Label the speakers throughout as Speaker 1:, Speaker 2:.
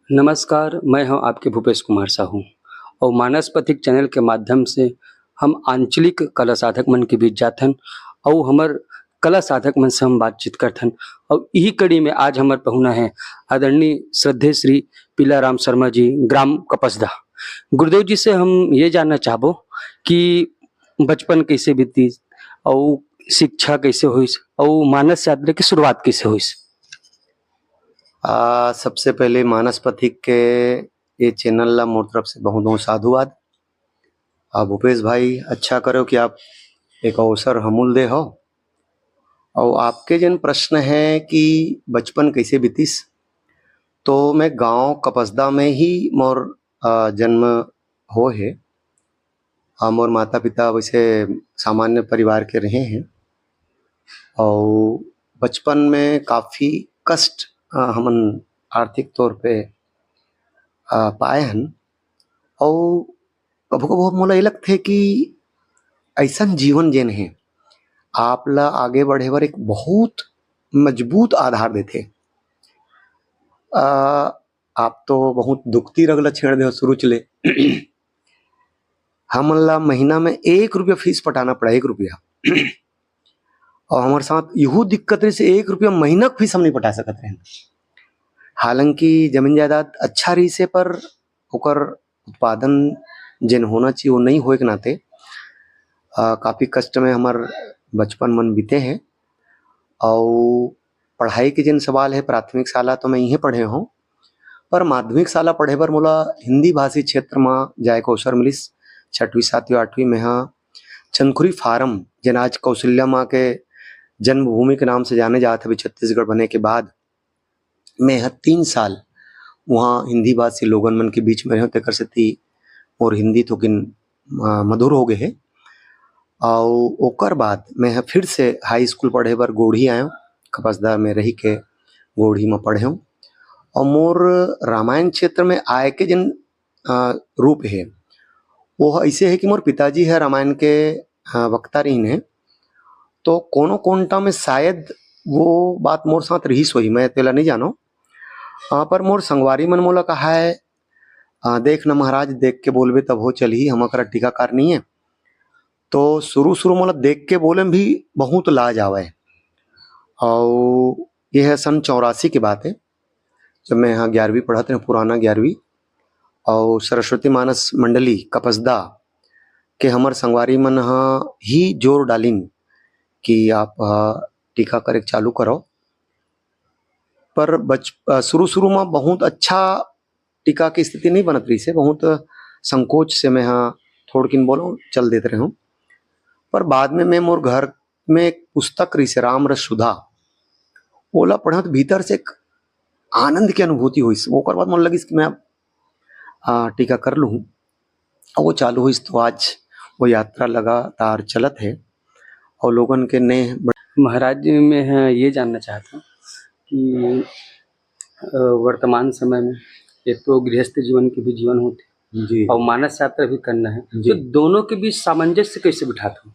Speaker 1: नमस्कार, मैं हूं आपके भूपेश कुमार साहू और मानस पथिक चैनल के माध्यम से हम आंचलिक कला साधक मन के बीच जाथन और हमर कला साधक मन से हम बातचीत करथन। और यही कड़ी में आज हमार पहुना है आदरणीय श्रद्धेय श्री पीलाराम शर्मा जी, ग्राम कपसदा। गुरुदेव जी से हम ये जानना चाहबो कि बचपन कैसे बीती और शिक्षा कैसे हुई और मानस यात्रा की शुरुआत कैसे हुई।
Speaker 2: सबसे पहले मानस पथिक के ये चैनल ला मोर तरफ से बहुत बहुत साधुवाद। भूपेश भाई अच्छा करो कि आप एक अवसर हमूल दे हो। और आपके जन प्रश्न है कि बचपन कैसे बीतीस, तो मैं गांव कपसदा में ही मोर जन्म हो है। मोर माता पिता वैसे सामान्य परिवार के रहे हैं और बचपन में काफ़ी कष्ट हमन आर्थिक तौर पे पाए हन। और कभू कभू मोला ये लगथे कि ऐसा जीवन जेन है आप ला आगे बढ़े बर एक बहुत मजबूत आधार देथे। आप तो बहुत दुखती रगला छेड़ दे शुरू चले। हमन ला महीना में 1 रुपया फीस पटाना पड़ा, 1 रुपया। और हमारे साथ यहू दिक्कत रही से 1 रुपया महीना फीस हम नहीं पटा सकते हैं। हालांकि जमीन जायदाद अच्छा रही से पर ओकर उत्पादन जिन होना चाहिए वो नहीं होए के नाते काफ़ी कष्ट में हमार बचपन मन बीते हैं। और पढ़ाई के जिन सवाल है, प्राथमिक शाला तो मैं यहीं पढ़े हूँ, पर माध्यमिक शाला पढ़े बर मोला हिंदी भाषी क्षेत्र में जाए को अवसर मिलिस। 6वीं 7वीं 8वीं में हाँ चंदखुरी फार्म जिन आज कौशल्या माँ के जन्मभूमि के नाम से जाने जाते अभी छत्तीसगढ़ बने के बाद मैं 3 साल वहाँ हिंदी भाषी लोगन मन के बीच में रहे तेकर सेती और हिंदी तो किन मधुर हो गए है। और ओकर बाद मैं फिर से हाई स्कूल पढ़े बर गोढ़ी आयो, कपसदा में रही के गोढ़ी में पढ़े हूँ। और मोर रामायण क्षेत्र में आए के जिन रूप है वो ऐसे है कि मोर पिताजी है रामायण के वक्ता रही है, तो कोनो कोनटा में शायद वो बात मोर साथ रही सोई, मैं तेला नहीं जानो। पर मोर संगवारी मन मोला कहा है देख न महाराज, देख के बोलबे तब हो चली, हम अकरा टीकाकार नहीं है। तो शुरू मोला देख के बोले भी बहुत लाज आवे। और यह है सन 84 की बात है, जब मैं यहाँ 11वीं पढ़ते हैं, पुराना 11वीं। और सरस्वती मानस मंडली कपसदा के हमर संगवारी मन ही जोर डालिन कि आप टीका करे चालू करो। पर शुरू में बहुत अच्छा टीका की स्थिति नहीं बनत रही से, बहुत संकोच से मैं हाँ थोड़किन बोलो चल देते रहे हूँ। पर बाद में मैं मोर घर में एक पुस्तक रही से राम रस सुधा, ओला पढ़ा तो भीतर से एक आनंद की अनुभूति हुई। ओकर बाद मन लगी कि मैं टीका कर लूँ और वो चालू हुई। तो आज वो यात्रा लगातार चलत है और लोगन के ने
Speaker 1: महाराज मैं ये जानना चाहता हूँ कि वर्तमान समय में एक तो गृहस्थ जीवन के भी जीवन होते
Speaker 2: जी
Speaker 1: और मानस यात्रा भी करना है, तो दोनों के बीच सामंजस्य कैसे बिठाते हो?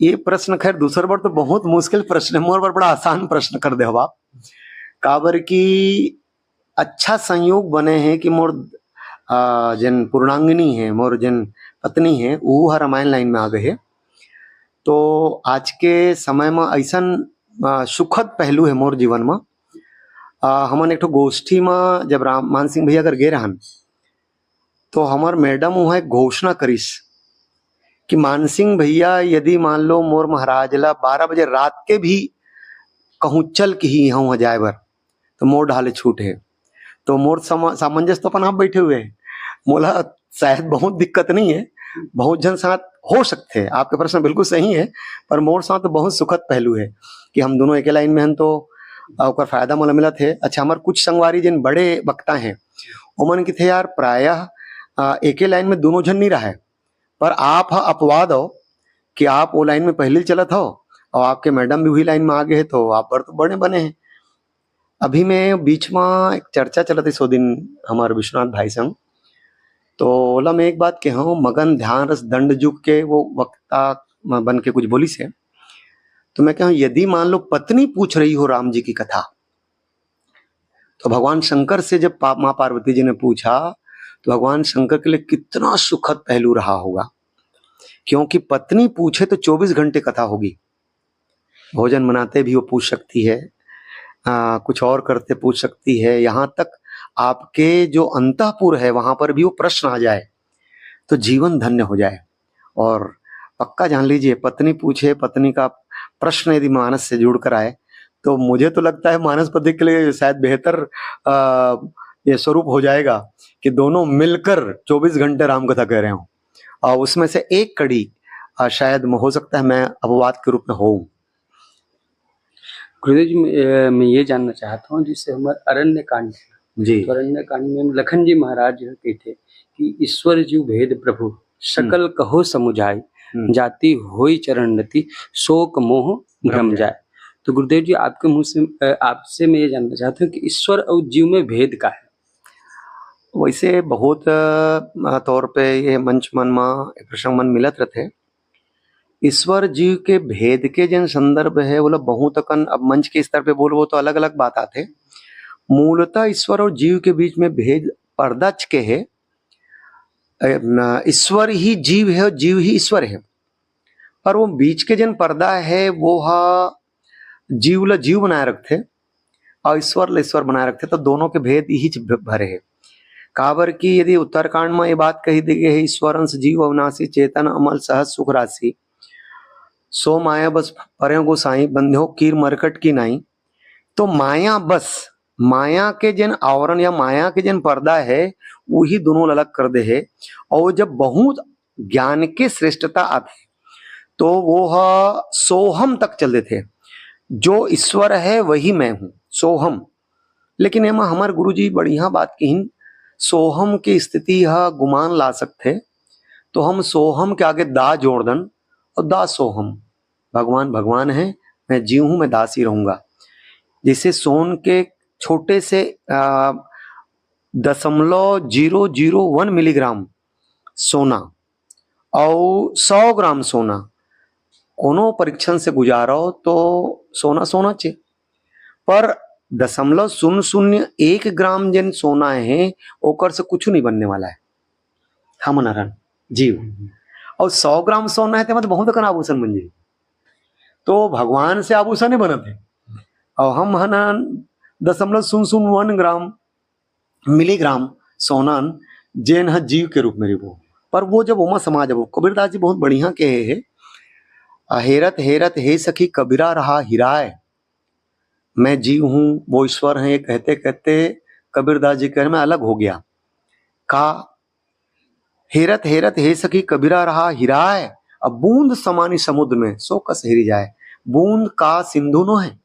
Speaker 2: ये प्रश्न खैर दूसर बार तो बहुत मुश्किल प्रश्न है, मोर पर बड़ा आसान प्रश्न कर दे आप। काबर की अच्छा संयोग बने हैं कि मोर जन पूर्णांगिनी है, मोर जन पत्नी है, वो रामायण लाइन में आ गए है। तो आज के समय में ऐसा सुखद पहलू है मोर जीवन में। हमन एक गोष्ठी में जब मान सिंह भैया अगर गे रहन, तो हमार मैडम वहाँ एक घोषणा करिस कि मान सिंह भैया यदि मान लो मोर महाराज ला 12 बजे रात के भी कहूँ चल के ही यहाँ जाए बर तो मोर ढाले छूट है। तो मोर सामंजस्य तो अपन आप बैठे हुए हैं, मोला शायद बहुत दिक्कत नहीं है, बहुत जन साथ हो सकते हैं। आपके प्रश्न बिल्कुल सही है, पर मोर साथ तो बहुत सुखद पहलू है कि हम दोनों एक लाइन में हैं, तो ओकर फायदा मोला मिलत है। अच्छा, हमारे कुछ संगवारी जिन बड़े वक्ता हैं उमन की थे यार प्रायः एक लाइन में दोनों जन नहीं रहा है, पर आप अपवाद हो कि आप वो लाइन में पहले चलत हो और आपके मैडम भी वही लाइन में आ गए हैं, तो आप पर तो बड़े बने हैं। अभी मैं बीच में एक चर्चा चलत है 100 दिन हमारे विश्वनाथ भाई संग, तो ओला मैं एक बात कहा हूँ, मगन ध्यान रस दंड जुग के वो वक्ता बन के कुछ बोली से, तो मैं कहूँ यदि मान लो पत्नी पूछ रही हो राम जी की कथा, तो भगवान शंकर से जब माँ पार्वती जी ने पूछा तो भगवान शंकर के लिए कितना सुखद पहलू रहा होगा, क्योंकि पत्नी पूछे तो 24 घंटे कथा होगी। भोजन बनाते भी वो पूछ सकती है, कुछ और करते पूछ सकती है, यहाँ तक आपके जो अंतःपुर है वहां पर भी वो प्रश्न आ जाए तो जीवन धन्य हो जाए। और पक्का जान लीजिए, पत्नी पूछे, पत्नी का प्रश्न यदि मानस से जुड़ कर आए तो मुझे तो लगता है मानस पति के लिए शायद बेहतर ये स्वरूप हो जाएगा कि दोनों मिलकर 24 घंटे राम कथा कह रहे हो, और उसमें से एक कड़ी शायद हो सकता है मैं अपवाद के रूप में होऊं।
Speaker 1: गुरुदेव जी, मैं ये जानना चाहता हूँ, जिससे हमारे अरण्य कांड
Speaker 2: जी,
Speaker 1: तो अरण्य कांड में लखन जी महाराज जो कहते कि ईश्वर जीव भेद प्रभु सकल कहो समुझाई, जाति होई चरण रति शोक मोह भ्रम जाए। तो गुरुदेव जी, आपके मुंह से आपसे मैं ये जानना चाहता हूँ कि ईश्वर और जीव में भेद का है।
Speaker 2: वैसे बहुत तौर पे ये मंच मन में प्रसंग मन मिलत रहते। ईश्वर जीव के भेद के जन संदर्भ है बोला बहुत कन, अब मंच के स्तर पे बोलबो तो अलग अलग बात आते। मूलतः ईश्वर और जीव के बीच में भेद पर्दा के है। ईश्वर ही जीव है और जीव ही ईश्वर है, पर वो बीच के जन पर्दा है वो जीव ला जीव बनाए रखते और ईश्वर ला ईश्वर बनाए रखते, तो दोनों के भेद ही भरे है। काबर की यदि उत्तरकांड में ये बात कही दी गई है, ईश्वर अंश जीव अविनाशी चेतन अमल सहज सुख राशि सो माया बस पर्यो गोसाई बंध्यो कीर मरकट की नाई। तो माया बस, माया के जन आवरण या माया के जन पर्दा है वही दोनों अलग कर दे है। और जब बहुत ज्ञान के श्रेष्ठता आती तो वो सोहम तक चल देते, जो ईश्वर है वही मैं हूं, सोहम। लेकिन एमा हमारे गुरुजी बढ़िया बात कही, सोहम की स्थिति गुमान ला सकते तो हम सोहम के आगे दा जोड़ दन और दा सोहम। भगवान भगवान है, मैं जीव हूं, मैं दास ही रहूंगा। जैसे सोन के छोटे से 0.001 मिलीग्राम सोना और 100 ग्राम सोना कोनो परीक्षण से गुजारो तो सोना सोना चाहिए, पर 0.001 ग्राम जन सोना है ओकर से कुछ नहीं बनने वाला है हम नरन जीव। और 100 ग्राम सोना है तो मतलब बहुत कन आभूषण बन जाए, तो भगवान से आभूषण नहीं बनते। और हम 0.001 ग्राम मिलीग्राम सोनान जेन है जीव के रूप में रिबो, पर वो जब उमा समाज अब कबीरदास जी बहुत बढ़िया कहे है, हेरत हेरत हे सखी कबीरा रहा हिराय, मैं जीव हूं वो ईश्वर है, कहते कहते कबीरदास जी कहने में अलग हो गया। का हेरत हेरत हे सखी कबीरा रहा हिराय, अब बूंद समानी समुद्र में सो कस हेरी जाए। बूंद का सिंधु नो है,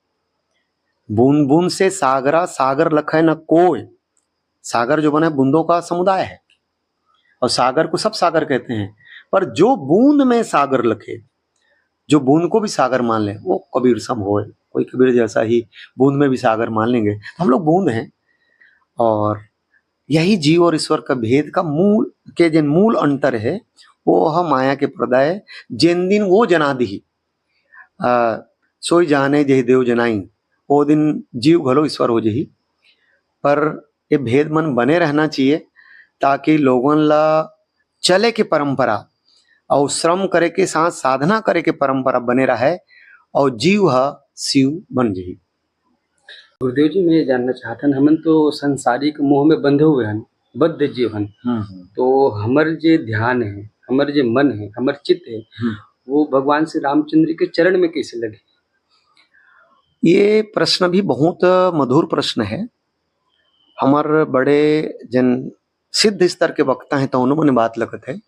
Speaker 2: बूंद बूंद से सागरा सागर लखे न कोय। सागर जो बना है बूंदों का समुदाय है और सागर को सब सागर कहते हैं, पर जो बूंद में सागर लखे, जो बूंद को भी सागर मान ले वो कबीर सम होए। कोई कबीर जैसा ही बूंद में भी सागर मान लेंगे तो हम लोग बूंद हैं। और यही जीव और ईश्वर का भेद का मूल के जिन मूल अंतर है वो माया के पर्दा है। जिन दिन वो जना दी सोई जाने जही देव जनाई, वो दिन जीव घलो ईश्वर हो जही। पर ये भेद मन बने रहना चाहिए ताकि लोगों ला चले के परंपरा और श्रम करे के साथ साधना करे के परंपरा बने रहे और जीव शिव बन जाए।
Speaker 1: गुरुदेव जी, मैं ये जानना चाहता हूँ, हमन तो संसारिक मोह में बंधे हुए हैं, बद्ध जीव हैं, तो हमारे जो ध्यान है, हमारे जो मन है, हमारे चित्त है, वो भगवान श्री रामचंद्र के चरण में कैसे लगे?
Speaker 2: ये प्रश्न भी बहुत मधुर प्रश्न है। हमारे बड़े जन सिद्ध स्तर के वक्ता हैं तो उन्होंने बात लगत है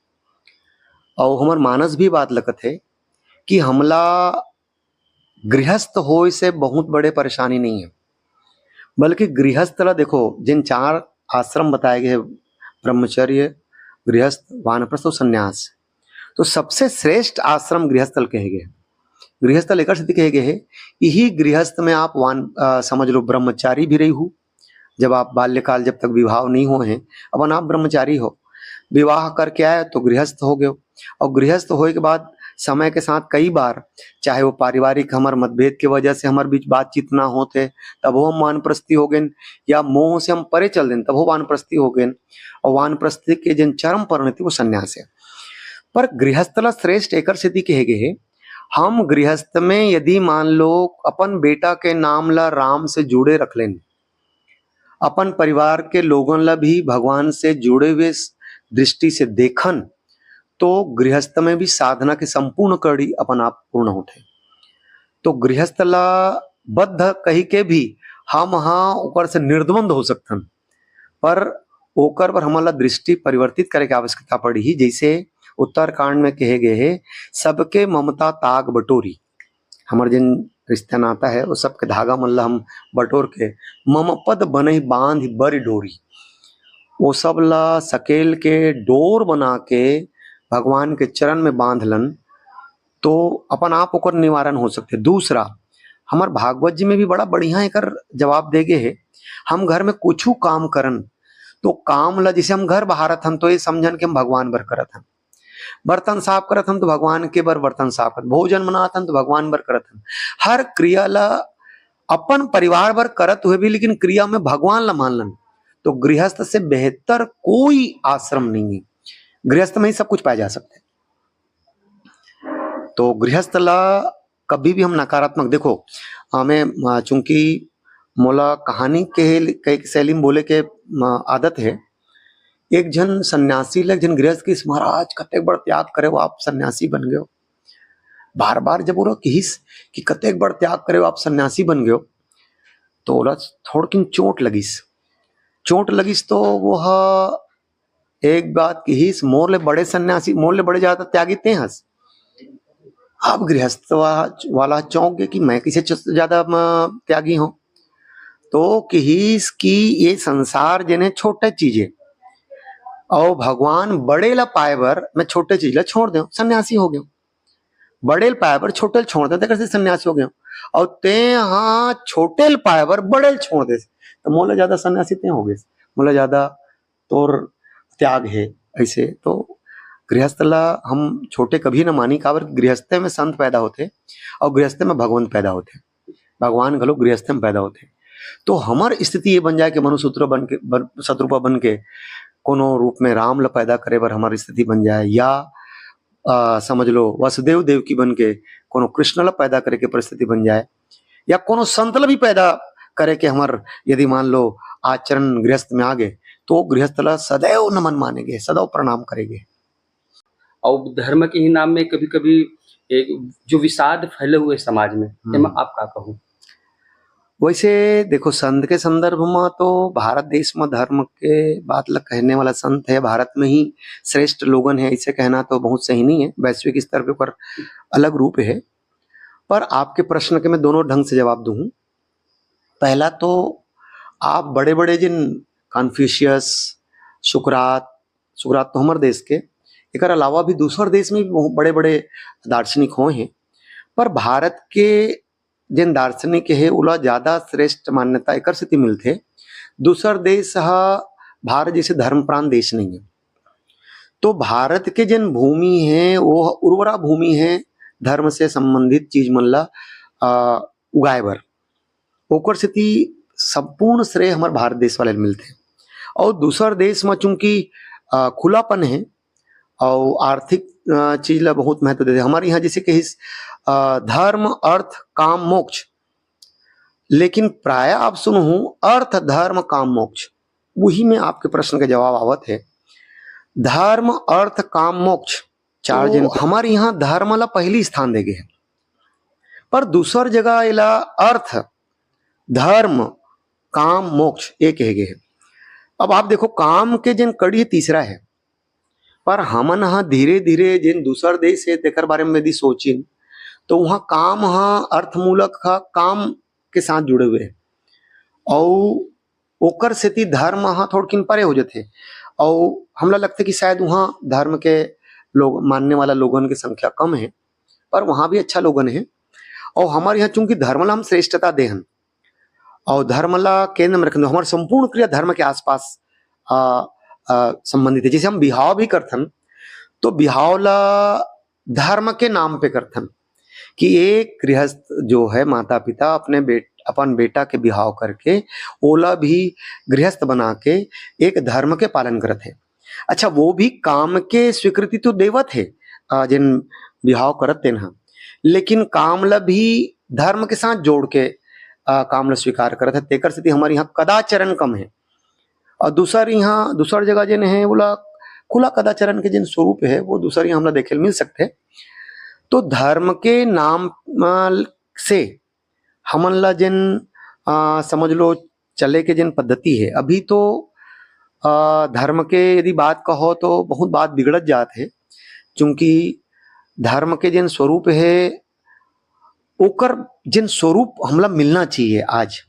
Speaker 2: और हमार मानस भी बात लगत है कि हमला गृहस्थ हो से बहुत बड़े परेशानी नहीं है, बल्कि गृहस्थ ला देखो जिन 4 आश्रम बताए गए, ब्रह्मचर्य, गृहस्थ, वानप्रस्थ और संन्यास, तो सबसे श्रेष्ठ आश्रम गृहस्थल कहे गए। गृहस्थ लेकर सिद्धि कहे गए है, यही गृहस्थ में आप समझ लो ब्रह्मचारी भी रही हो, जब आप बाल्यकाल जब तक विवाह नहीं हुए हैं, अब आप ब्रह्मचारी हो, विवाह करके आए तो गृहस्थ हो गए, और गृहस्थ होने के बाद समय के साथ कई बार चाहे वो पारिवारिक हमार मतभेद के वजह से हमारे बीच बातचीत ना होते तब वो हम वानप्रस्थी हो गए, या मोह से हम परे चल दें तब वो वानप्रस्थी हो गए। और वानप्रस्थी के जिन चरम परिणति वो संन्यास है। पर गृहस्थला श्रेष्ठ एकर स्थिति कहे गए, हम गृहस्थ में यदि मान लो अपन बेटा के नाम ला राम से जुड़े रख लें, अपन परिवार के लोगों ला भी भगवान से जुड़े हुए दृष्टि से देखन, तो गृहस्थ में भी साधना के संपूर्ण कड़ी अपन आप पूर्ण होते। तो गृहस्थ ला बद्ध कही के भी हम हाँ ओकर से निर्द्वंद हो सकथन, पर ओकर पर हमारा दृष्टि परिवर्तित करे के आवश्यकता पड़ी ही। जैसे उत्तरकांड में कहे गए है, सबके ममता ताग बटोरी, हमारे जिन रिश्ता नाता है वो सबके धागा मल्ला हम बटोर के मम पद बने बांध बर डोरी, वो सब ला सकेल के डोर बना के भगवान के चरण में बांधलन, तो अपन आप ओकर निवारण हो सकते। दूसरा, हमार भागवत जी में भी बड़ा बढ़िया एक जवाब देगे है, हम घर में कुछ काम करन तो काम ला, जैसे हम घर बहारत हम तो ये समझन के हम भगवान बर करत हम, बर्तन साफ करत हम तो भगवान के बर बर्तन साफ करत, भोजन बनात हम तो भगवान बर करत हम। हर क्रिया ला अपन परिवार बर करत हुए भी लेकिन क्रिया में भगवान ला मानलन, तो गृहस्थ से बेहतर कोई आश्रम नहीं है। गृहस्थ में ही सब कुछ पाया जा सकता है। तो गृहस्थ ला कभी भी हम नकारात्मक देखो, हमें चूंकि मोला कहानी के शैली में बोले के आदत है, एक जन सन्यासी लग जन गृहस्थ की महाराज कतेक बड़ त्याग करे वो आप सन्यासी बन गए हो। बार बार जब बोलो कि कतेक बड़ त्याग करे वो आप सन्यासी बन गए हो, तो बोला थोड़किन चोट लगिस तो वो एक बात कहिस, मोर ले बड़े सन्यासी मोर ले बड़े ज्यादा त्यागी ते हंस। अब गृहस्थ वाला चौंक गए कि मैं किसे ज्यादा त्यागी हूं, तो कहिस कि ये संसार जिन्हें छोटे चीजें और भगवान बड़े ला पाए बर मैं छोटे चीज ला छोड़ दे, सन्यासी हो गया। बड़े ला पाए बर छोटे छोड़ दे कैसे सन्यासी हो गया, और ते हाँ छोटे ला पाए बर बड़े छोड़ दे तो मोला ज्यादा सन्यासी ते हो गए, मोला ज्यादा तोर त्याग है। ऐसे तो गृहस्थ ला हम छोटे कभी ना मानी, काबर गृहस्थ में संत पैदा होते और गृहस्थ में भगवान पैदा होते, भगवान घलो गृहस्थ में पैदा होते। तो हमार स्थिति ये बन जाए कि मनुसूत्र बन के शत्रुपा बन के कोनो रूप में राम ला पैदा करे बर हमारी स्थिति बन जाए, या समझ लो वसुदेव देव की बन के कोनो कृष्ण ला पैदा करे के परिस्थिति बन जाए, या कोनो संत ला भी पैदा करे के हमार यदि मान लो आचरण गृहस्थ में आ गए, तो गृहस्थ ला सदैव नमन मानेंगे, सदैव प्रणाम करेंगे।
Speaker 1: और धर्म के ही नाम में कभी कभी एक जो विषाद फैले हुए समाज में, आप क्या कहूँ?
Speaker 2: वैसे देखो संत के संदर्भ में तो भारत देश में धर्म के बात लग कहने वाला संत है, भारत में ही श्रेष्ठ लोगन है, इसे कहना तो बहुत सही नहीं है, वैश्विक स्तर पे पर अलग रूप है। पर आपके प्रश्न के मैं दोनों ढंग से जवाब दूं। पहला तो आप बड़े बड़े जिन कन्फ्यूशियस, सुकरात तो हमारे देश के, एक अलावा भी दूसर देश में भी बड़े बड़े दार्शनिक हो हैं, पर भारत के जिन दार्शनिक है उला ज्यादा श्रेष्ठ मान्यता एक स्थिति मिलते। दूसर देश भारत जैसे धर्मप्रांत देश नहीं है, तो भारत के जिन भूमि है वो उर्वरा भूमि है धर्म से संबंधित चीज मल्ला उगाए बर, ओकर स्थिति संपूर्ण श्रेय हमारे भारत देश वाले मिलते। और दूसर देश में चूंकि खुलापन है और आर्थिक चीज ला बहुत महत्व देते। हमारे यहाँ जैसे कि धर्म अर्थ काम मोक्ष, लेकिन प्राय आप सुनूं अर्थ धर्म काम मोक्ष, वही में आपके प्रश्न का जवाब आवत है। धर्म अर्थ काम मोक्ष चार जिन हमारे यहाँ धर्म ला पहली स्थान देगे है, पर दूसर जगह इला अर्थ धर्म काम मोक्ष एक है। अब आप देखो काम के जिन कड़ी तीसरा है, पर हमन हाँ धीरे धीरे जिन दूसर देश है तेकर बारे में यदि सोचिन तो वहाँ काम हाँ अर्थमूलक काम के साथ जुड़े हुए हैं, और ओकर स्थिति धर्म हाँ थोड़किन परे हो जाते, और हमला लगता कि शायद वहाँ धर्म के लोग मानने वाला लोगन की संख्या कम है, पर वहाँ भी अच्छा लोगन है। और हमारे यहाँ चूंकि धर्म ला हम श्रेष्ठता देहन और धर्म ला केंद्र में रखने, हमारे संपूर्ण क्रिया धर्म के आसपास संबंधित है। जैसे हम बिहाव भी करथन तो बिहाव ला धर्म के नाम पे करथन कि एक गृहस्थ जो है माता पिता अपन बेटा के बिहाव करके ओला भी गृहस्थ बना के एक धर्म के पालन करत है। अच्छा, वो भी काम के स्वीकृति तो देवत है जिन बिहाव करत तेन हा, लेकिन काम ला भी धर्म के साथ जोड़ के काम ला स्वीकार करत है। तेकर सेती हमारे यहाँ कदाचरण कम है। और दूसर जगह जिन है बोला खुला कदाचरण के जिन स्वरूप है वो दूसर यहाँ हमला देखे मिल सकते। तो धर्म के नाम से हमन ला जिन समझ लो चले के जिन पद्धति है, अभी तो धर्म के यदि बात कहो तो बहुत बात बिगड़त जात है, क्योंकि धर्म के जिन स्वरूप है ओकर जिन स्वरूप हमला मिलना चाहिए आज।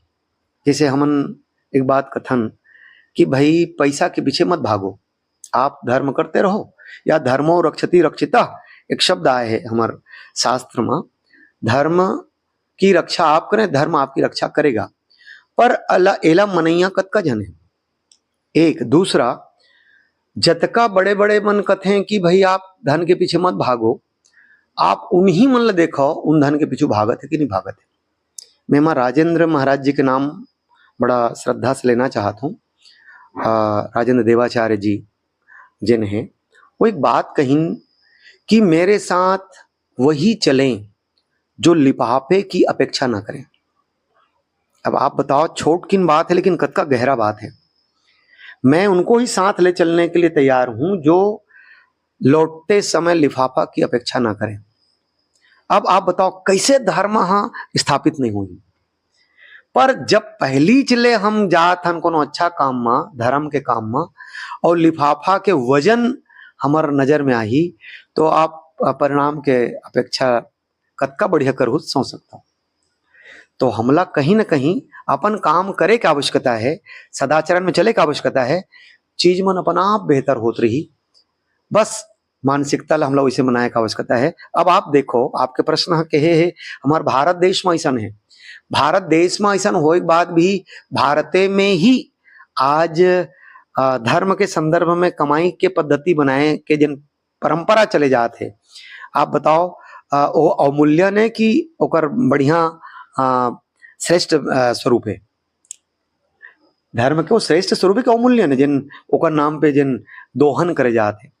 Speaker 2: जैसे हमन एक बात कथन कि भाई पैसा के पीछे मत भागो, आप धर्म करते रहो, या धर्मो रक्षति रक्षिता एक शब्द आए है हमारे शास्त्र में। धर्म की रक्षा आप करें, धर्म आपकी रक्षा करेगा। पर एला मनैया कतका जन है। एक दूसरा, जतका बड़े बड़े मन कथें कि भाई आप धन के पीछे मत भागो, आप उन्हीं मन ला देखो उन धन के पीछे भागत है कि नहीं भागत है। मैं मां राजेंद्र महाराज जी के नाम बड़ा श्रद्धा से लेना चाहता हूँ। राजेंद्र देवाचार्य जी जिन है वो एक बात कही कि मेरे साथ वही चलें जो लिफाफे की अपेक्षा ना करें। अब आप बताओ छोट किन बात है, लेकिन कद का गहरा बात है। मैं उनको ही साथ ले चलने के लिए तैयार हूं जो लौटते समय लिफाफा की अपेक्षा ना करें। अब आप बताओ कैसे धर्म स्थापित नहीं हुई। पर जब पहली चले हम जात हन कोनो अच्छा काम में, धर्म के काम में, और लिफाफा के वजन हमार नजर में आई, तो आप परिणाम के अपेक्षा कतका बढ़िया करहु सोच सकता हूं। तो हमला कहीं ना कहीं अपन काम करे की आवश्यकता है, सदाचरण में चले की आवश्यकता है। चीज मन अपन आप बेहतर होत रही, बस मानसिकता ला हमला वैसे बनाए की आवश्यकता है। अब आप देखो, आपके प्रश्न कहे है हमारे भारत देश में ऐसा है। भारत देश में ऐसा होए के बाद भी भारते में ही आज धर्म के संदर्भ में कमाई के पद्धति बनाए के जिन परंपरा चले जाते हैं। आप बताओ वो अवमूल्यन है कि ओकर बढ़िया श्रेष्ठ स्वरूप है। धर्म के वो श्रेष्ठ स्वरूप है कि अवमूल्यन है जिन ओकर नाम पे जिन दोहन करे जाते।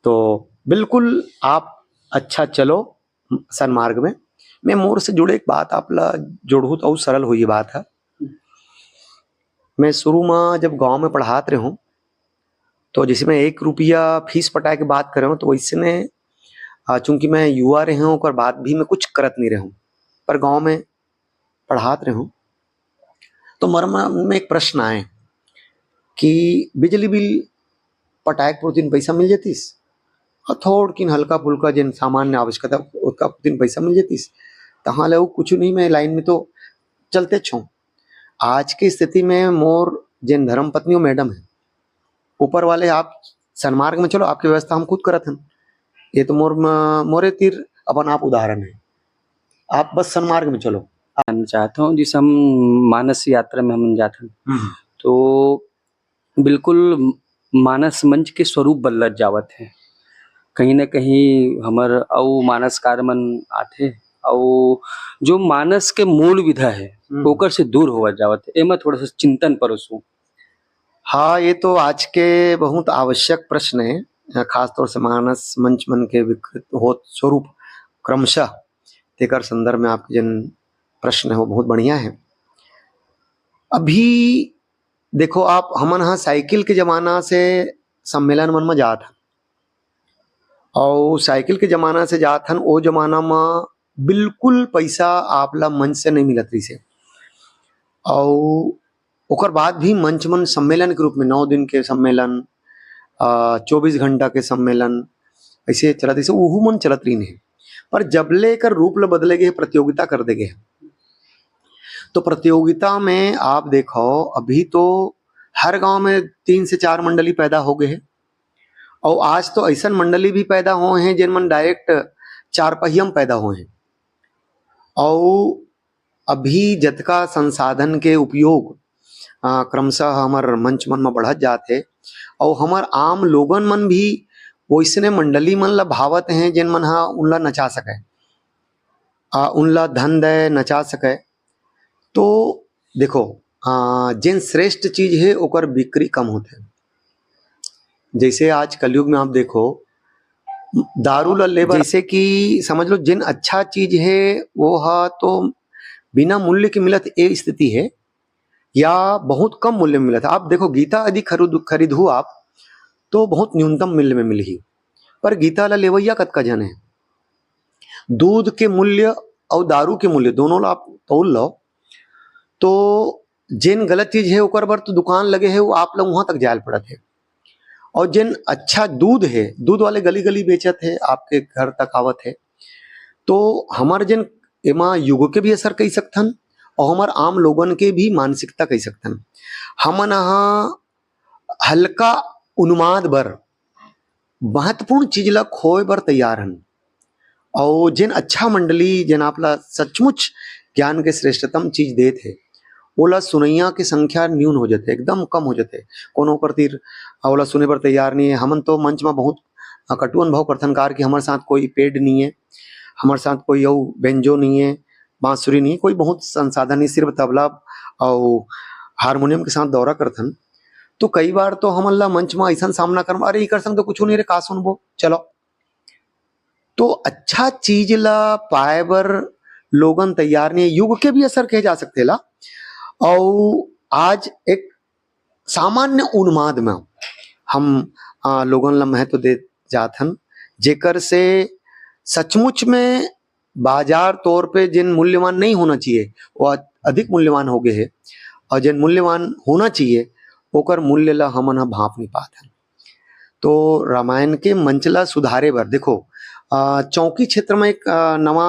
Speaker 2: तो बिल्कुल आप अच्छा चलो सन्मार्ग में। मैं मोर से जुड़े एक बात आप ला जोड़ू तो सरल हुई बात है। मैं शुरू में जब गांव में पढ़ाते रहूं, तो जैसे मैं 1 रुपया फीस पटाए के बात कर रहा हूँ, तो वैसे में चूंकि मैं युवा रहे हूँ और बाद भी मैं कुछ करत नहीं रहूं, पर गांव में पढ़ाते रहूं, तो मन में एक प्रश्न आए कि बिजली बिल पटाए के प्रतिदिन पैसा मिल जातीस, और थोड़ किन हल्का फुल्का जिन सामान्य आवश्यकता उसका प्रतिदिन पैसा मिल जातीस, तहाँ ले कुछ नहीं, मैं लाइन में तो चलते छूँ। आज की स्थिति में मोर जिन धर्म पत्नियों मैडम है, ऊपर वाले आप सन्मार्ग में चलो, आपकी व्यवस्था हम खुद करत हन। ये तो मोरे तीर अपन आप उदाहरण है, आप बस सन्मार्ग में चलो।
Speaker 1: मैं चाहता हूँ जिस हम मानस यात्रा में हम जाते हैं, तो बिल्कुल मानस मंच के स्वरूप बदलत जावत है। कहीं ना कहीं हमर अउ मानस कार मन आथे, और जो मानस के मूल विधा है ओकर से दूर होवत जावत है। एमा थोड़ा सा चिंतन परसू।
Speaker 2: हाँ, ये तो आज के बहुत आवश्यक प्रश्न है, खासतौर से मानस मंच मन के विकृत होत स्वरूप क्रमशः तेकर संदर्भ में आपके जिन प्रश्न है वो बहुत बढ़िया है। अभी देखो आप, हमन हाँ साइकिल के जमाना से सम्मेलन मन में जात हन, और साइकिल के जमाना से जात हन। वो जमाना में बिल्कुल पैसा आपला मंच से नहीं मिलत रही से, और ओकर बाद भी मंच मन सम्मेलन के रूप में 9 दिन के सम्मेलन, 24 घंटा के सम्मेलन ऐसे चलत, ऐसे वहू मन चलत रही नहीं। पर जब लेकर रूप ल बदले गए, प्रतियोगिता कर दे गए, तो प्रतियोगिता में आप देखो अभी तो हर गांव में 3 से 4 मंडली पैदा हो गए हैं, और आज तो ऐसा मंडली भी पैदा हुए हैं जिन मन डायरेक्ट 4 पहिया में पैदा हुए हैं। और अभी जतका संसाधन के उपयोग क्रमशः हमार मंच मन में बढ़त जाते, और हमार आम लोगन मन भी वैसने मंडली मन ला भावत हैं जिन मन हा उनला नचा सके, उनला धन दे नचा सके। तो देखो जिन श्रेष्ठ चीज है ओकर बिक्री कम होते। जैसे आज कलयुग में आप देखो दारू ला लेबर, जैसे कि समझ लो जिन अच्छा चीज है वो हा तो बिना मूल्य के मिलत ये स्थिति है, या बहुत कम मूल्य में मिलत है। आप देखो गीता यदि खरीदू आप तो बहुत न्यूनतम मूल्य में मिली, पर गीता ला लेवैया कतका जन है। दूध के मूल्य और दारू के मूल्य दोनों ला आप तौल लो तो जिन गलत चीज है ओकर बर तो दुकान लगे है वो आप लोग वहां तक जायल पड़त है, और जिन अच्छा दूध है दूध वाले गली गली बेचत है आपके घर तक आवत है। तो हमार जिन एमा युग के भी असर कई सकथन और हमार आम लोगन के भी मानसिकता कई सकथन। हमन हल्का उन्माद बर महत्वपूर्ण चीज ला खोए बर तैयार हन, और जिन अच्छा मंडली जिन आपला सचमुच ज्ञान के श्रेष्ठतम चीज देत है ओला सुनैया की संख्या न्यून हो जाते, एकदम कम हो जाते। कोनो कर तीर ओला सुने पर तैयार नहीं है। हमन तो मंच में बहुत कटु अनुभव करथन कार कि हमारे साथ कोई पेड नहीं है, हमारे साथ कोई बेंजो नहीं है, बांसुरी नहीं, कोई बहुत संसाधन नहीं, सिर्फ तबला और हारमोनियम के साथ दौरा करथन। तो कई बार तो हमन ला मंच में ऐसा सामना कर, अरे कर संग तो कुछ नहीं रे, का सुनबो चलो। तो अच्छा चीज ला पाए बर लोगन तैयार नहीं है। युग के भी असर कहे जा सकते ला, और आज एक सामान्य उन्माद में हम लोगन ला महत्व दे जाथन, जेकर से सचमुच में बाजार तौर पे जिन मूल्यवान नहीं होना चाहिए वो अधिक मूल्यवान हो गए है, और जिन मूल्यवान होना चाहिए ओकर मूल्य ला हमन भाप नहीं पाते। तो रामायण के मंचला सुधारे बर देखो चौकी क्षेत्र में एक नवा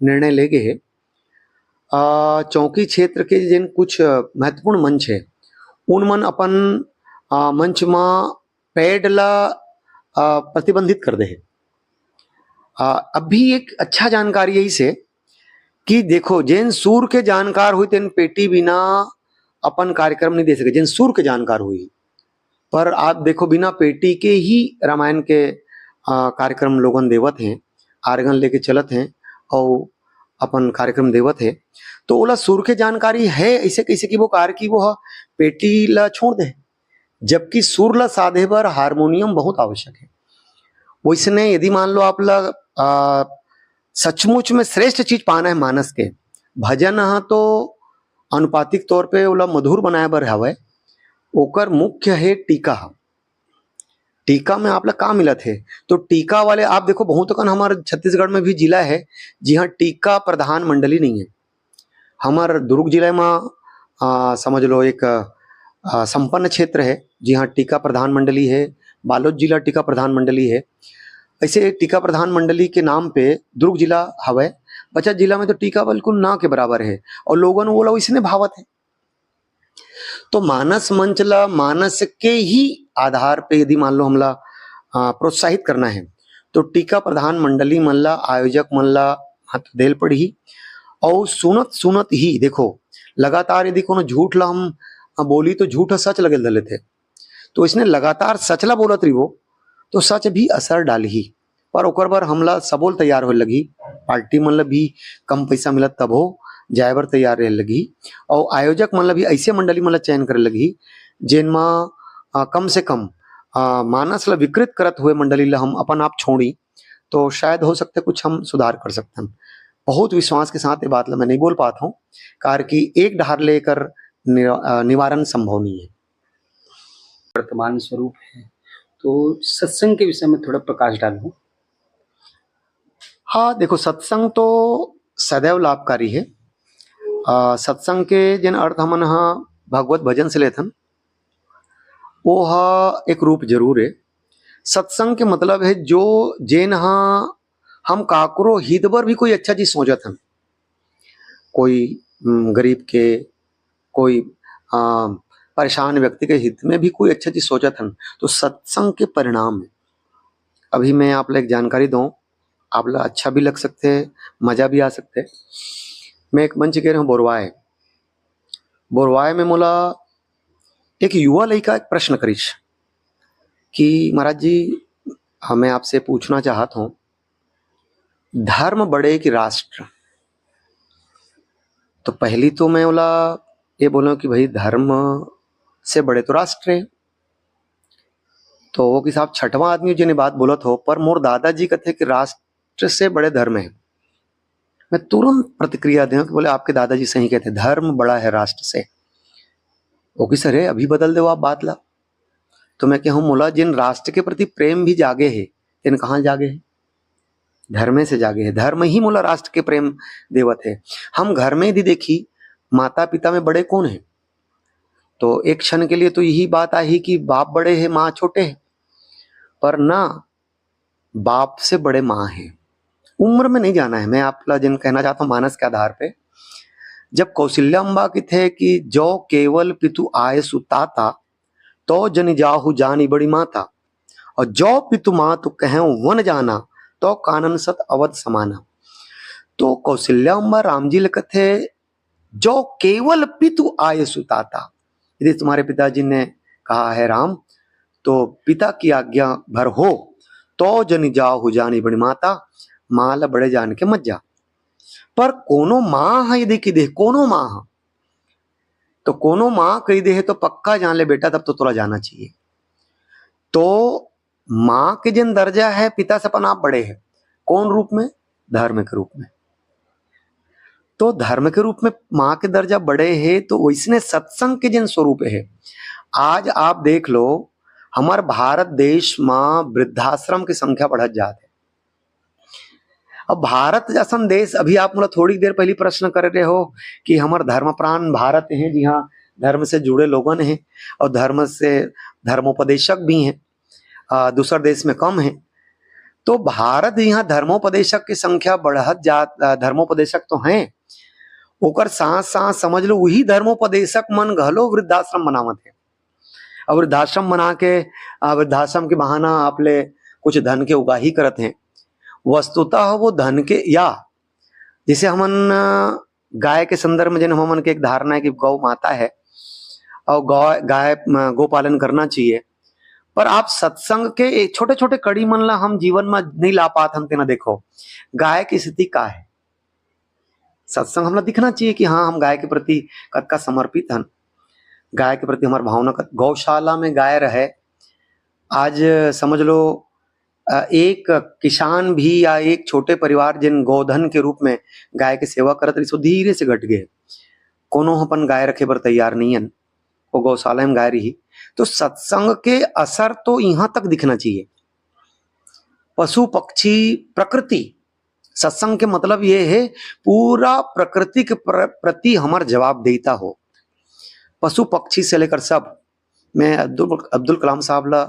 Speaker 2: निर्णय ले गए है। चौकी क्षेत्र के जिन कुछ महत्वपूर्ण मंच है उन मन अपन मंच में पेड ला प्रतिबंधित कर दे है। अभी एक अच्छा जानकारी यही से कि देखो जिन सूर के जानकार हुई तेन पेटी बिना अपन कार्यक्रम नहीं दे सके, जिन सूर के जानकार हुई। पर आप देखो बिना पेटी के ही रामायण के कार्यक्रम लोगन देवत हैं, आर्गन लेके चलत हैं और अपन कार्यक्रम देवत है। तो ओला सुर के जानकारी है ऐसे कैसे कि वो कार की वो पेटी ला छोड़ दे, जबकि सुर ला साधे बर हारमोनियम बहुत आवश्यक है। वैसने यदि मान लो आप ला सचमुच में श्रेष्ठ चीज पाना है मानस के, भजन तो अनुपातिक तौर पे ओला मधुर बनाए बर हवे, ओकर मुख्य है टीका। टीका में आप ला का मिलत है तो टीका वाले आप देखो बहुत कन हमारे छत्तीसगढ़ में भी जिला है जी हाँ टीका प्रधान मंडली नहीं है। हमार दुर्ग जिला में समझ लो एक संपन्न क्षेत्र है जी हाँ टीका प्रधान मंडली है। बालोद जिला टीका प्रधान मंडली है। ऐसे टीका प्रधान मंडली के नाम पे दुर्ग जिला हवे, बचत जिला में तो टीका बिल्कुल ना के बराबर है और लोगों ने बोला इसने भावत है। तो मानस मंच ला मानस के ही आधार पे यदि मान लो हमला प्रोत्साहित करना है तो टीका प्रधान मंडली मन ला आयोजक मन ला महत्व देल पड़ी। और सुनत सुनत ही देखो लगातार यदि कोनो झूठ ला हम बोली तो झूठ सच लगे दले थे, तो इसने लगातार सच ला बोलत रही वो तो सच भी असर डाली। पर ओकर बार हमला सबोल तैयार हो लगी, पार्टी मन ला भी कम पैसा मिलत तब हो जाए बर तैयार रहे लगी, और आयोजक मन ला भी ऐसे मंडली मन ला चयन करे लगी जिनमा कम से कम मानस ला विकृत करत हुए मंडली ला हम अपन आप छोड़ी तो शायद हो सकते कुछ हम सुधार कर सकते हैं। बहुत विश्वास के साथ ये बात ला मैं नहीं बोल पाता हूँ कार की एक ढार लेकर निवारण संभव नहीं है।
Speaker 1: वर्तमान स्वरूप है तो सत्संग के विषय में थोड़ा प्रकाश डालो।
Speaker 2: हाँ देखो सत्संग तो सदैव लाभकारी है। सत्संग के जिन अर्थ हमन भगवत भजन से लेथन वो एक रूप जरूर है। सत्संग के मतलब है जो जेन हम काकरो हित बर भी कोई अच्छा चीज सोचत हन, कोई गरीब के कोई परेशान व्यक्ति के हित में भी कोई अच्छा चीज सोचत हन तो सत्संग के परिणाम है। अभी मैं आप एक जानकारी दूं, आप ला अच्छा भी लग सकते है मजा भी आ सकते है। मैं एक मंच कह रहा हूँ बोरवाए में मोला एक युवा लड़का एक प्रश्न करीश कि महाराज जी मैं आपसे पूछना चाहता हूँ, धर्म बड़े कि राष्ट्र? तो पहली तो मैं बोला ये बोला कि भाई धर्म से बड़े तो राष्ट्र है। तो वो कि साहब छठवां आदमी जिन्हें बात बोलत हो, पर मोर दादाजी कहते कि राष्ट्र से बड़े धर्म है। मैं तुरंत प्रतिक्रिया दूं कि बोले आपके दादाजी सही कहते, धर्म बड़ा है राष्ट्र से। वो कि सर अभी बदल दो आप बात ला। तो मैं कहूँ मोला जिन राष्ट्र के प्रति प्रेम भी जागे है, जिन कहाँ जागे है? धर्म से जागे है। धर्म ही मोला राष्ट्र के प्रेम देवत है। हम घर में यदि देखी माता पिता में बड़े कौन है, तो एक क्षण के लिए तो यही बात आई कि बाप बड़े हैं माँ छोटे हैं, पर ना, बाप से बड़े माँ है। उम्र में नहीं जाना है, मैं आपका जिन कहना चाहता हूँ मानस के आधार पे। जब कौशल्याम्बा की थे कि जो केवल पितु आय सुताता, तो जन जाहु जानी बड़ी माता, और जो पितु माँ तो कहें वन जाना, तो कानन सत अवध समाना। तो कौशल्याम्बा राम जी लिखत थे जो केवल पितु आय सुताता। यदि तुम्हारे पिताजी ने कहा है राम, तो पिता की आज्ञा भर हो, तो जन जाहु जानी बड़ी माता, माल बड़े जान के मत जा। पर कोनो माँ है यदि की दे, कोनो माँ है तो कोनो माँ कही दे है तो पक्का जान ले बेटा, तब तो तोरा जाना चाहिए। तो माँ के जिन दर्जा है पिता से अपन आप बड़े हैं, कौन रूप में? धर्म के रूप में। तो धर्म के रूप में माँ के दर्जा बड़े है, तो वैसने सत्संग के जिन स्वरूप है। आज आप देख लो हमार भारत देश में वृद्धाश्रम की संख्या बढ़त जाती है। अब भारत जैसा देश, अभी आप मुझे थोड़ी देर पहले प्रश्न कर रहे हो कि हमार धर्म प्राण भारत है। जी हाँ, धर्म से जुड़े लोगन हैं और धर्म से धर्मोपदेशक भी हैं, दूसरे देश में कम है। तो भारत यहाँ धर्मोपदेशक की संख्या बढ़त जात, धर्मोपदेशक तो हैं, ओकर साथ साथ समझ लो वही धर्मोपदेशक मन घलो वृद्धाश्रम बनावत है। और वृद्धाश्रम बना के वृद्धाश्रम के बहाना आपले कुछ धन के उगाही करत हैं। वस्तुतः वो धन के, या जिसे हमन गाय के संदर्भ में जिन हमन के एक धारणा है कि गौ माता है और गाय गो पालन करना चाहिए, पर आप सत्संग के छोटे छोटे कड़ी मन ला हम जीवन में नहीं ला पात। हम तेना देखो गाय की स्थिति का है, सत्संग हमला दिखना चाहिए कि हाँ हम गाय के प्रति कद का समर्पित हन, गाय के प्रति हमार भावना। गौशाला में गाय रहे, आज समझ लो एक किसान भी या एक छोटे परिवार जिन गोधन के रूप में गाय के सेवा करत रही, सो धीरे से घट गए। कोनो अपन गाय रखे बर तैयार नहीं है, वो गौशाला में गाय रही। तो सत्संग के असर तो यहाँ तक दिखना चाहिए। पशु पक्षी प्रकृति, सत्संग के मतलब ये है पूरा प्रकृति के प्रति हमार जवाब देता हो, पशु पक्षी से लेकर सब। मैं अब्दुल कलाम साहब ला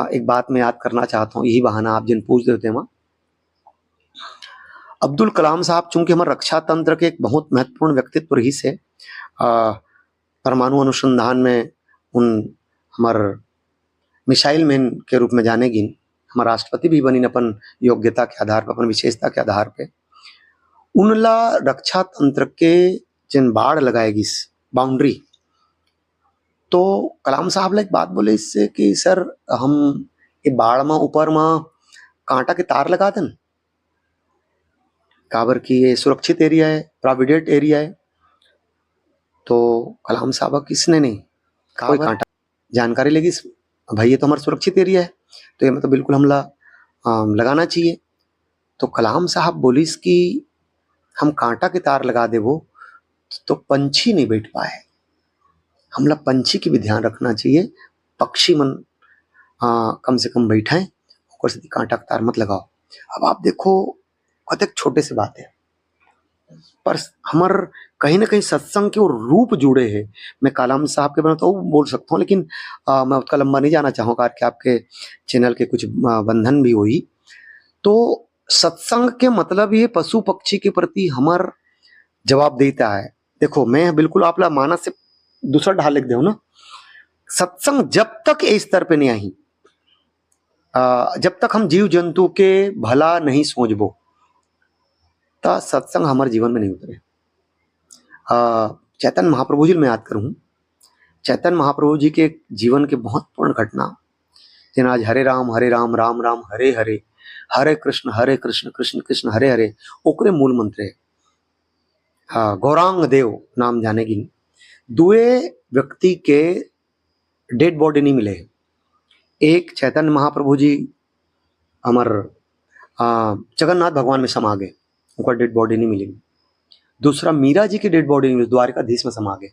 Speaker 2: एक बात मैं याद करना चाहता हूँ, यही बहाना आप जिन पूछ देते हैं। अब्दुल कलाम साहब चूंकि हमारे रक्षा तंत्र के एक बहुत महत्वपूर्ण व्यक्तित्व रही से, परमाणु अनुसंधान में उन हमार मिसाइल मैन के रूप में जाने गिन, हमारा राष्ट्रपति भी बनी अपन योग्यता के आधार पर, अपन विशेषता के आधार पे। उनला रक्षा तंत्र के जिन बाढ़ लगाएगी बाउंड्री, तो कलाम साहब ने एक बात बोले इससे कि सर हम ये बाढ़ में ऊपर में कांटा के तार लगा दें, काबर की ये सुरक्षित एरिया है, प्रोविडेंट एरिया है। तो कलाम साहब किसने नहीं कोई कांटा जानकारी लेगी, भाई ये तो हमारा सुरक्षित एरिया है, तो ये मतलब बिल्कुल हमला लगाना चाहिए। तो कलाम साहब बोलिस कि हम कांटा के तार लगा दे वो तो पंछी नहीं बैठ पाए, हमला पंछी की भी ध्यान रखना चाहिए, पक्षी मन कम से कम बैठाएं, ऊपर से कांटा का तार मत लगाओ। अब आप देखो कतक छोटे से बात है, पर हमार कहीं ना कहीं सत्संग के वो रूप जुड़े हैं। मैं कलाम साहब के बना तो बोल सकता हूँ, लेकिन मैं उसका लंबा नहीं जाना चाहूँगा कि आपके चैनल के कुछ बंधन भी हुई। तो सत्संग के मतलब ये पशु पक्षी के प्रति हमार जवाब देता है। देखो मैं बिल्कुल आप मानस से दूसरा ढाल लिख दो ना, सत्संग जब तक इस स्तर पे नहीं आई, जब तक हम जीव जंतु के भला नहीं सोचबो, ता सत्संग हमारे जीवन में नहीं उतरे। चैतन्य महाप्रभु जी मैं याद करूँ, चैतन्य महाप्रभु जी के जीवन के बहुत पूर्ण घटना, जिन आज हरे राम राम राम हरे हरे, हरे कृष्ण कृष्ण कृष्ण हरे हरे, ओकरे मूल मंत्र है। हाँ, गौरांग देव नाम जानेगी। दुए व्यक्ति के डेड बॉडी नहीं मिले। एक चैतन्य महाप्रभु जी अमर जगन्नाथ भगवान में समा गए, उनका डेड बॉडी नहीं मिली। दूसरा मीरा जी की डेड बॉडी नहीं मिली, द्वारिकाधीश में समा गए।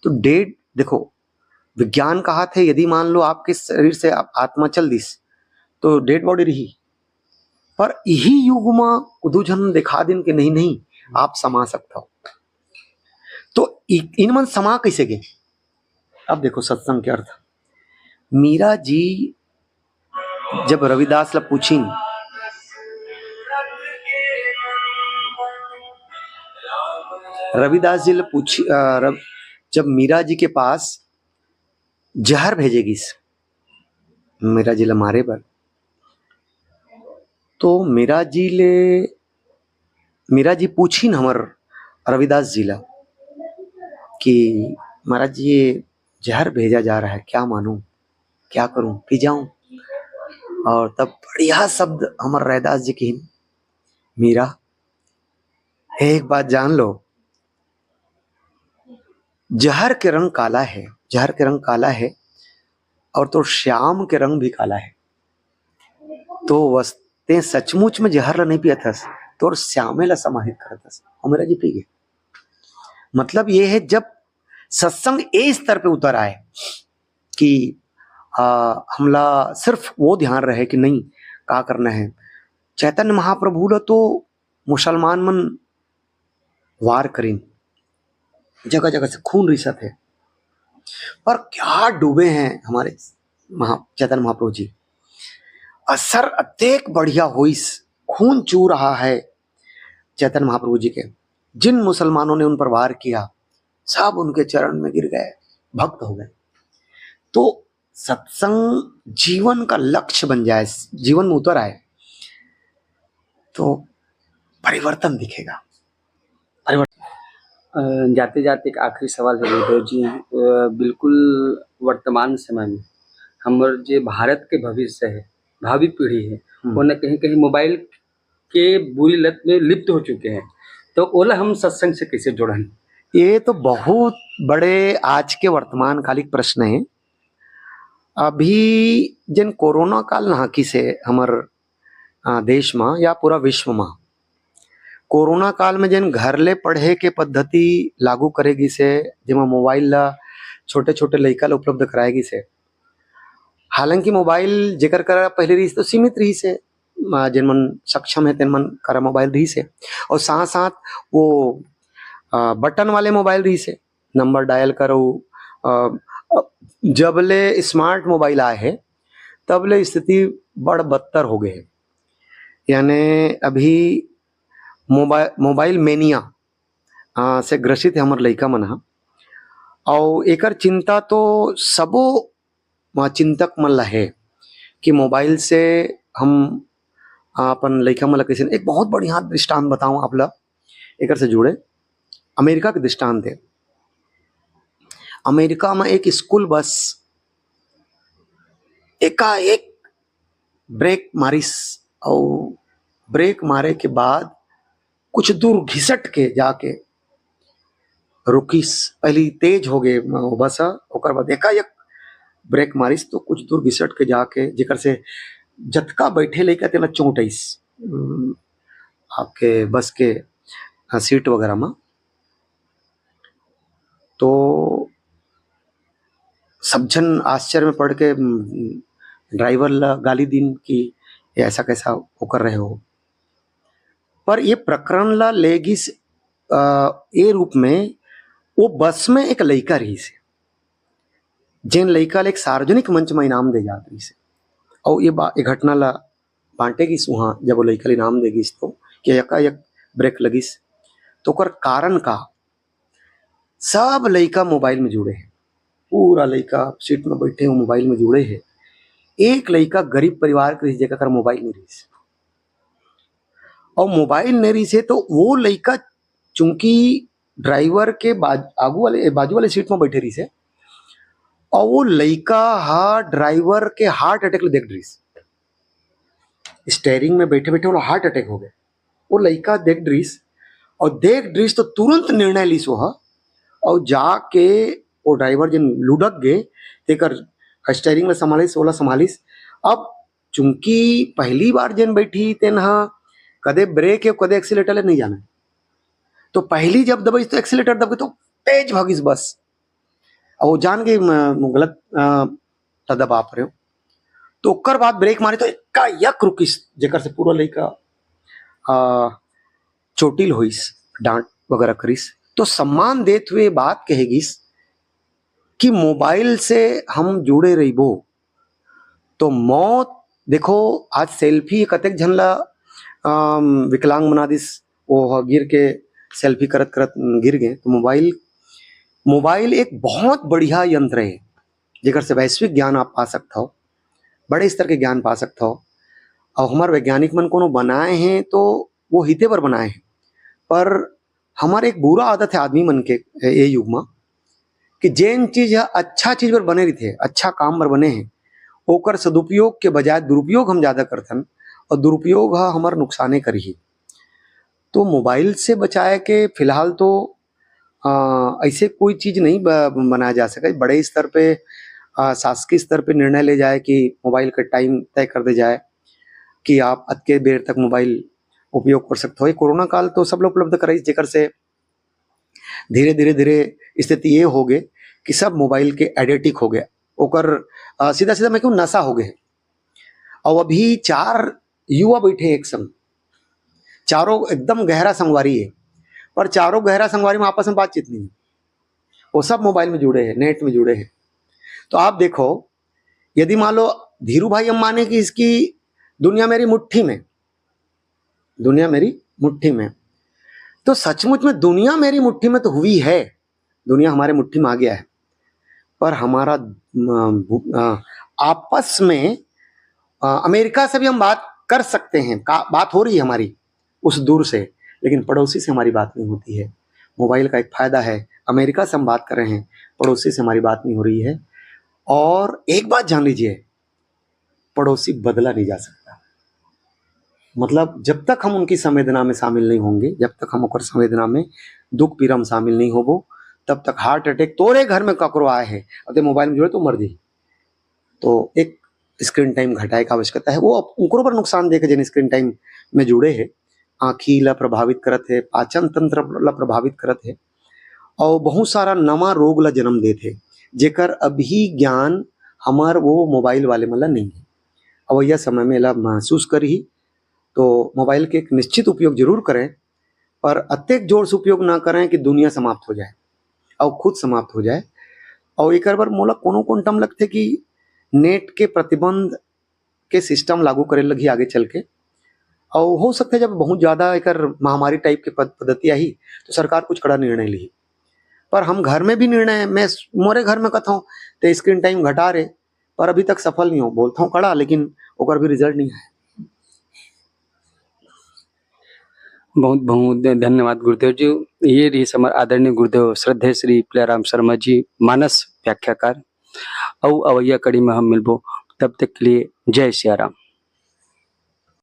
Speaker 2: तो डेड, देखो विज्ञान कहा थे यदि मान लो आपके शरीर से आत्मा चल दिस तो डेड बॉडी रही, पर यही युग में उदुझन दिखा दिन के नहीं नहीं आप समा सकता हो। तो इन मन समा कैसे गए? अब देखो सत्संग के अर्थ। मीरा जी जब रविदास ला पूछी, रविदास जी ला पूछी, जब मीरा जी के पास जहर भेजेगी मीरा जी ला मारे पर, तो मीरा जी पूछी न हमर रविदास जी ला कि महाराज जी ये जहर भेजा जा रहा है, क्या मानूं, क्या करूं, पी जाऊं? और तब बढ़िया शब्द हमर रविदास जी की, मीरा एक बात जान लो, जहर के रंग काला है, जहर के रंग काला है और तो श्याम के रंग भी काला है। तो वस्ते सचमुच में जहर ला नहीं पिया थस तो और श्यामे ला समाहित करतस और मेरा जी पी गए। मतलब ये है जब सत्संग इस स्तर पे उतर आए कि हमला सिर्फ वो ध्यान रहे कि नहीं क्या करना है। चैतन्य महाप्रभु ला तो मुसलमान मन वार करीन, जगह जगह से खून रिसत है, पर क्या डूबे हैं हमारे चैतन्य महाप्रभु जी। असर अत्येक बढ़िया हुईस, खून चू रहा है चैतन्य महाप्रभु जी के। जिन मुसलमानों ने उन पर वार किया सब उनके चरण में गिर गए, भक्त हो गए। तो सत्संग जीवन का लक्ष्य बन जाए, जीवन में उतर आए तो परिवर्तन दिखेगा।
Speaker 1: जाते जाते एक आखिरी सवाल है गुरुदेव जी, बिल्कुल वर्तमान समय में हमारे जो भारत के भविष्य है, भावी पीढ़ी है, वो न कहीं कहीं मोबाइल के बुरी लत में लिप्त हो चुके हैं, तो ओला हम सत्संग से कैसे जोड़ें?
Speaker 2: ये तो बहुत बड़े आज के वर्तमान कालिक प्रश्न है। अभी जिन कोरोना काल नाकी से हमार देश में या पूरा विश्व में कोरोना काल में जिन घर ले पढ़े के पद्धति लागू करेगी से, जिमा मोबाइल ला छोटे छोटे लड़का ला उपलब्ध कराएगी से। हालांकि मोबाइल जेकर करा पहले रही तो सीमित रही से, जिन मन सक्षम है तेन मन करा मोबाइल रही से, और साथ साथ वो बटन वाले मोबाइल रही से, नंबर डायल करो। जब ले स्मार्ट मोबाइल आए है तब ले स्थिति बड़ बदतर हो गए। यानी अभी मोबाइल मेनिया से ग्रसित है हमार लड़का मन हा, और एकर चिंता तो सबो चिंतक मन ला है कि मोबाइल से हम अपन लड़का मन ला कैसे। एक बहुत बढ़िया दृष्टांत बताऊं आप ला एकर से जुड़े, अमेरिका के दृष्टांत है। अमेरिका में एक स्कूल बस एकाएक ब्रेक मारिस, और ब्रेक मारे के बाद कुछ दूर घिसट के जाके रुकिस। पहली तेज हो गए बस, ओकर बाद एकाएक ब्रेक मारिस तो कुछ दूर घिसट के जाके, जेकर से जतका बैठे लेके तेला चोट आइस आपके बस के सीट वगैरह में। तो सब जन आश्चर्य में पड़ के ड्राइवर ला गाली दीन कि ऐसा कैसा वो कर रहे हो। पर ये प्रकरण ला लेगी ए रूप में, वो बस में एक लड़का रही से, जिन लड़का एक सार्वजनिक मंच में इनाम दे जात रही से, और ये घटना ला बांटेगी वहाँ जब वो लड़का इनाम देगी तो कि एकाएक ब्रेक लगिस। तो कर कारण का सब लड़का मोबाइल में जुड़े हैं, पूरा लड़का सीट में बैठे हो मोबाइल में जुड़े हैं। एक लड़का गरीब परिवार के जगह कर मोबाइल नहीं रही से, और मोबाइल नहीं रही से तो वो लड़का चूंकि ड्राइवर के बाजू वाले सीट में बैठे रही से, और वो लड़का हा ड्राइवर के हार्ट अटैक देख ड्रीस, स्टेयरिंग में बैठे बैठे वो हार्ट अटैक हो गए। वो लड़का देख ड्रीस तो तुरंत निर्णय लीस वो और जाके वो ड्राइवर जिन लुढ़क गए तेकर स्टेयरिंग में संभालिस, ओला संभालिस। अब चूंकि पहली बार जिन बैठी तेन हा कदे ब्रेक है कदे एक्सीलेटर ले नहीं जाना, तो पहली जब दबाई तो एक्सीलेटर दबे तो तेज भागिस बस, और वो जान के गलत दबा रहे हो, तो ओकर बाद ब्रेक मारे तो एकाएक रुकिस, जेकर से पूरा लड़का चोटिल होइस, डांट वगैरह करिस। तो सम्मान देते हुए बात कहेगिस कि मोबाइल से हम जुड़े रहिबो तो मौत, देखो आज सेल्फी कतेक झनला विकलांग बना दिस, वो गिर के सेल्फी करत करत गिर गए। तो मोबाइल एक बहुत बढ़िया यंत्र है जेकर से वैश्विक ज्ञान आप पा सकते हो, बड़े स्तर के ज्ञान पा सकते हो। और हमारे वैज्ञानिक मन को बनाए हैं तो वो हिते पर बनाए हैं, पर हमारे एक बुरा आदत है आदमी मन के ये युग में कि जैन चीज अच्छा चीज पर बने रही थे, अच्छा काम पर बने हैं, ओकर सदुपयोग के बजाय दुरुपयोग हम ज्यादा करथन, और दुरुपयोग हमारे नुकसाने करी। तो मोबाइल से बचाए के फिलहाल तो ऐसे कोई चीज नहीं बनाया जा सके। बड़े स्तर पे शासकीय स्तर पे निर्णय ले जाए कि मोबाइल का टाइम तय कर दे जाए कि आप अतके देर तक मोबाइल उपयोग कर सकते हो। ये कोरोना काल तो सब लोग उपलब्ध कराई, जेकर से धीरे धीरे स्थिति ये हो गए कि सब मोबाइल के एडिक्ट हो गए, ओकर सीधा सीधा मैं क्यों नशा हो गए। और अभी 4 युवा बैठे एक संग, चारों एकदम गहरा संगवारी है, पर चारों गहरा संगवारी में आपस में बातचीत नहीं है, वो सब मोबाइल में जुड़े हैं, नेट में जुड़े हैं। तो आप देखो, यदि मान लो धीरू भाई अंबानी की इसकी दुनिया मेरी मुट्ठी में, दुनिया मेरी मुट्ठी में, तो सचमुच में दुनिया मेरी मुट्ठी में तो हुई है, दुनिया हमारे मुट्ठी में आ गया है, पर हमारा आपस में अमेरिका से भी हम बात कर सकते हैं, बात हो रही है हमारी उस दूर से, लेकिन पड़ोसी से हमारी बात नहीं होती है। मोबाइल का एक फायदा है, अमेरिका से हम बात कर रहे हैं, पड़ोसी से हमारी बात नहीं हो रही है। और एक बात जान लीजिए, पड़ोसी बदला नहीं जा सकता। मतलब जब तक हम उनकी संवेदना में शामिल नहीं होंगे, जब तक हम उनकी संवेदना में दुख पीड़ा में शामिल नहीं होबो, तब तक हार्ट अटैक तोरे घर में ककरो आए है और मोबाइल में जुड़े तो मर जाए। तो एक स्क्रीन टाइम घटाए का आवश्यकता है, वो उनको पर नुकसान देकर जिन स्क्रीन टाइम में जुड़े है, आँखी ला प्रभावित करत है, पाचन तंत्र ला प्रभावित करत है, और बहुत सारा नवा रोग ला जन्म देते, जेकर अभी ज्ञान हमार वो मोबाइल वाले मतलब नहीं है। अब यह समय में ला महसूस करी, तो मोबाइल के एक निश्चित उपयोग जरूर करें, पर अत्यधिक जोर से उपयोग ना करें कि दुनिया समाप्त हो जाए और खुद समाप्त हो जाए। और एक बार मोला कोनो टर्म लगते कि नेट के प्रतिबंध के सिस्टम लागू करे लगी आगे चल के, और हो सकता है जब बहुत ज्यादा एक महामारी टाइप के पद्धति आई तो सरकार कुछ कड़ा निर्णय ली। पर हम घर में भी निर्णय, मैं मोरे घर में कहता हूँ तो स्क्रीन टाइम घटा रहे, पर अभी तक सफल नहीं हो, बोलता हूँ कड़ा, लेकिन ओकर भी रिजल्ट नहीं है।
Speaker 1: बहुत बहुत धन्यवाद गुरुदेव जी। ये रही हमारे आदरणीय गुरुदेव श्रद्धेय श्री प्रियाराम शर्मा जी, मानस व्याख्याकार। और अवैया कड़ी में हम मिलबो, तब तक के लिए जय सिया राम।